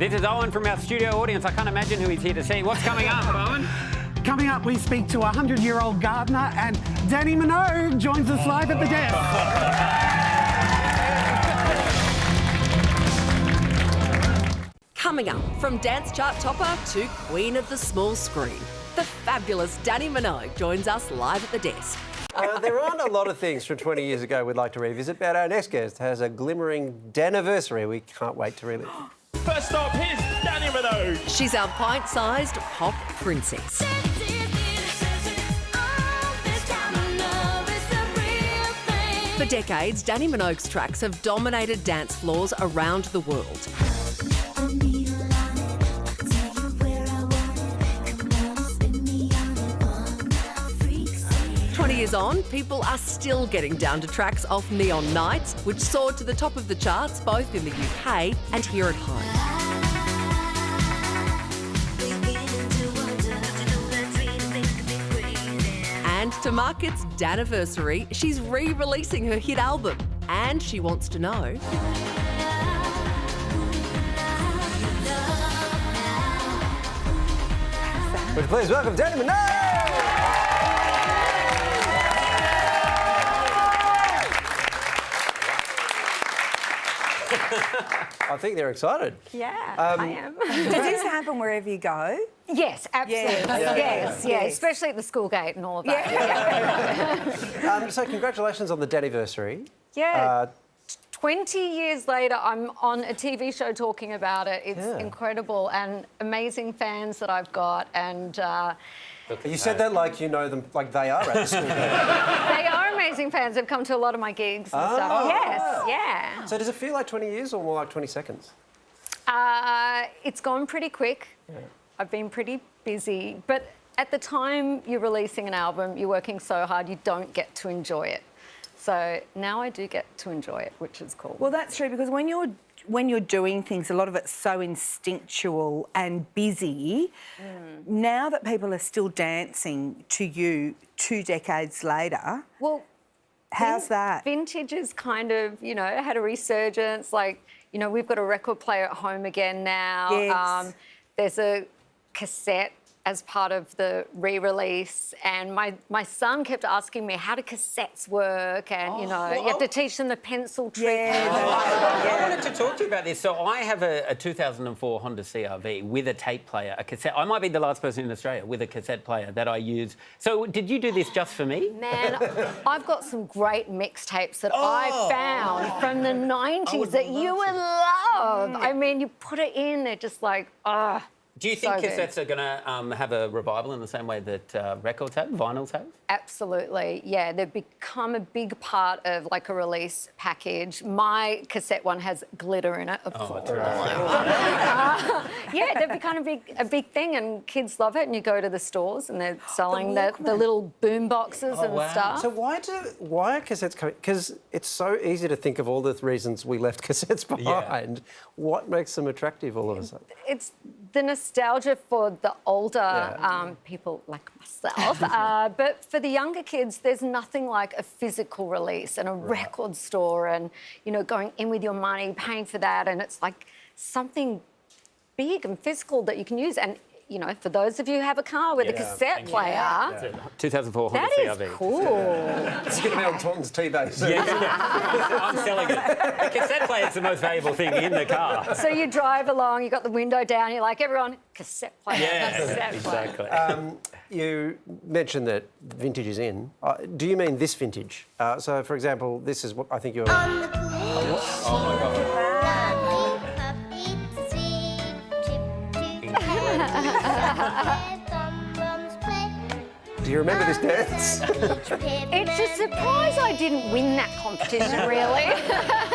This is Owen from our studio audience. I can't imagine who he's here to see. What's coming up, Owen? Coming up, we speak to a 100-year-old gardener, and Dannii Minogue joins us live at the desk. Coming up, from dance chart topper to queen of the small screen, the fabulous Dannii Minogue joins us live at the desk. There aren't a lot of things from 20 years ago we'd like to revisit, but our next guest has a glimmering Danniversary we can't wait to relive. First stop, here's Dannii Minogue. She's our pint-sized pop princess. For decades, Dannii Minogue's tracks have dominated dance floors around the world. 20 years on, people are still getting down to tracks off Neon Nights, which soared to the top of the charts both in the UK and here at home. And to mark its Danniversary, she's re-releasing her hit album, and she wants to know... Would you please welcome Dannii Minogue! I think they're excited. Yeah, I am. Does this happen wherever you go? Yes, absolutely. Yes, especially at the school gate and all of that. Yeah. So congratulations on the Danniversary. Yeah. 20 years later, I'm on a TV show talking about it. It's incredible, and amazing fans that I've got, and... You said that like you know them, like they are at the school gate. They are amazing fans. They've come to a lot of my gigs and stuff. Yes, yeah. So does it feel like 20 years or more like 20 seconds? It's gone pretty quick. Yeah. I've been pretty busy, but at the time you're releasing an album, you're working so hard, you don't get to enjoy it. So now I do get to enjoy it, which is cool. Well, that's true, because when you're doing things, a lot of it's so instinctual and busy. Now that people are still dancing to you 2 decades later, well, how's that? Vintage is kind of, you know, had a resurgence. Like, you know, we've got a record player at home again now. Yes. There's a cassette as part of the re-release, and my son kept asking me, how do cassettes work? And, you know, you have to teach them the pencil trick. I wanted to talk to you about this. So I have a 2004 Honda CR-V with a tape player, a cassette. I might be the last person in Australia with a cassette player that I use. So did you do this just for me? Man, I've got some great mixtapes that I found from the 90s that you would love. I mean, you put it in, they're just like, Do you think cassettes are going to have a revival in the same way that records have, vinyls have? Absolutely, yeah. They've become a big part of, like, a release package. My cassette one has glitter in it, of course. Yeah, they've become a big thing, and kids love it, and you go to the stores and they're selling the little boom boxes and stuff. So why are cassettes coming? Because it's so easy to think of all the reasons we left cassettes behind. Yeah. What makes them attractive all of a sudden? It's the nostalgia for the older people like myself, but for the younger kids, there's nothing like a physical release and a record store, and, you know, going in with your money, paying for that, and it's like something big and physical that you can use. And, you know, for those of you who have a car with a cassette player... 2004 Honda CR-V. That is cool. It's going to be on Taunton's T-base. I'm selling it. The cassette player is the most valuable thing in the car. So you drive along, you've got the window down, you're like, everyone, cassette player, cassette exactly. player. You mentioned that vintage is in. Do you mean this vintage? So, for example, this is what I think you're... Oh, my God. Do you remember this dance? It's a surprise I didn't win that competition, really.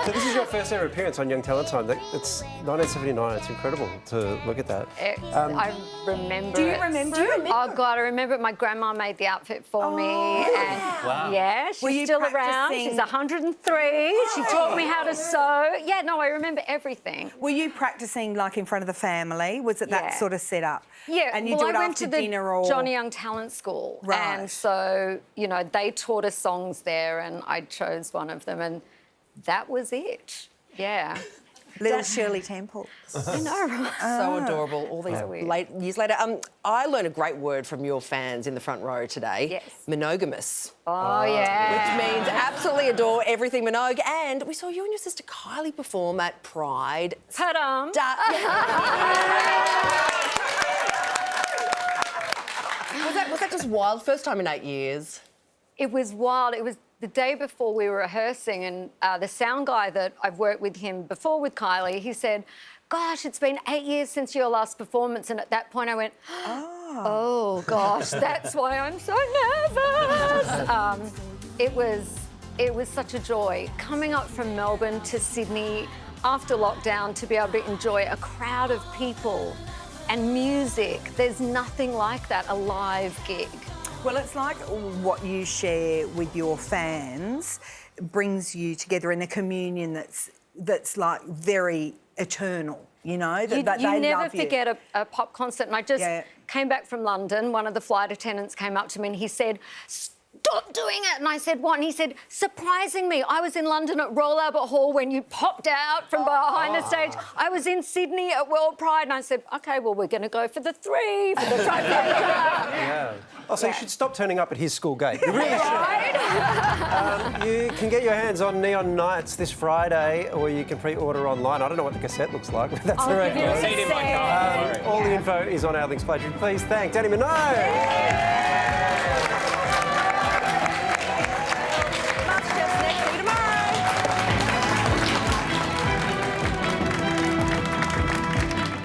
So this is your first ever appearance on Young Talent Time. It's 1979. It's incredible to look at that. I remember Do you remember it? Oh, God, I remember it. My grandma made the outfit for me. And wow. Yeah, she's still around. She's 103. She taught me how to sew. Yeah, no, I remember everything. Were you practising, like, in front of the family? Was it that sort of setup? Yeah, and you well, do it I went after to the dinner or... Johnny Young Talent School. Right. And so, you know, they taught us songs there, and I chose one of them, and that was it. Yeah. Little Shirley Temple. I know, right? So adorable. All these years later. I learned a great word from your fans in the front row today. Yes. Monogamous. Oh, yeah. Which means absolutely adore everything Minogue. And we saw you and your sister Kylie perform at Pride. Ta-dum. Was that just wild? First time in 8 years. It was wild. It was the day before we were rehearsing, and the sound guy that I've worked with him before with Kylie, he said, gosh, it's been 8 years since your last performance. And at that point I went, oh gosh, that's why I'm so nervous. It was such a joy. Coming up from Melbourne to Sydney after lockdown to be able to enjoy a crowd of people and music. There's nothing like that, a live gig. Well, it's like what you share with your fans brings you together in a communion that's like very eternal, you know? You never forget a pop concert. And I just came back from London. One of the flight attendants came up to me and he said, stop doing it. And I said, what? And he said, surprising me. I was in London at Royal Albert Hall when you popped out from behind the stage. I was in Sydney at World Pride. And I said, OK, well, we're going to go for the 3, for the trifecta. Yeah. Oh, so you should stop turning up at his school gate. You really should. You can get your hands on Neon Nights this Friday, or you can pre-order online. I don't know what the cassette looks like, but that's the right give you a one. seat in my car. All the info is on our links page. Please thank Dannii Minogue.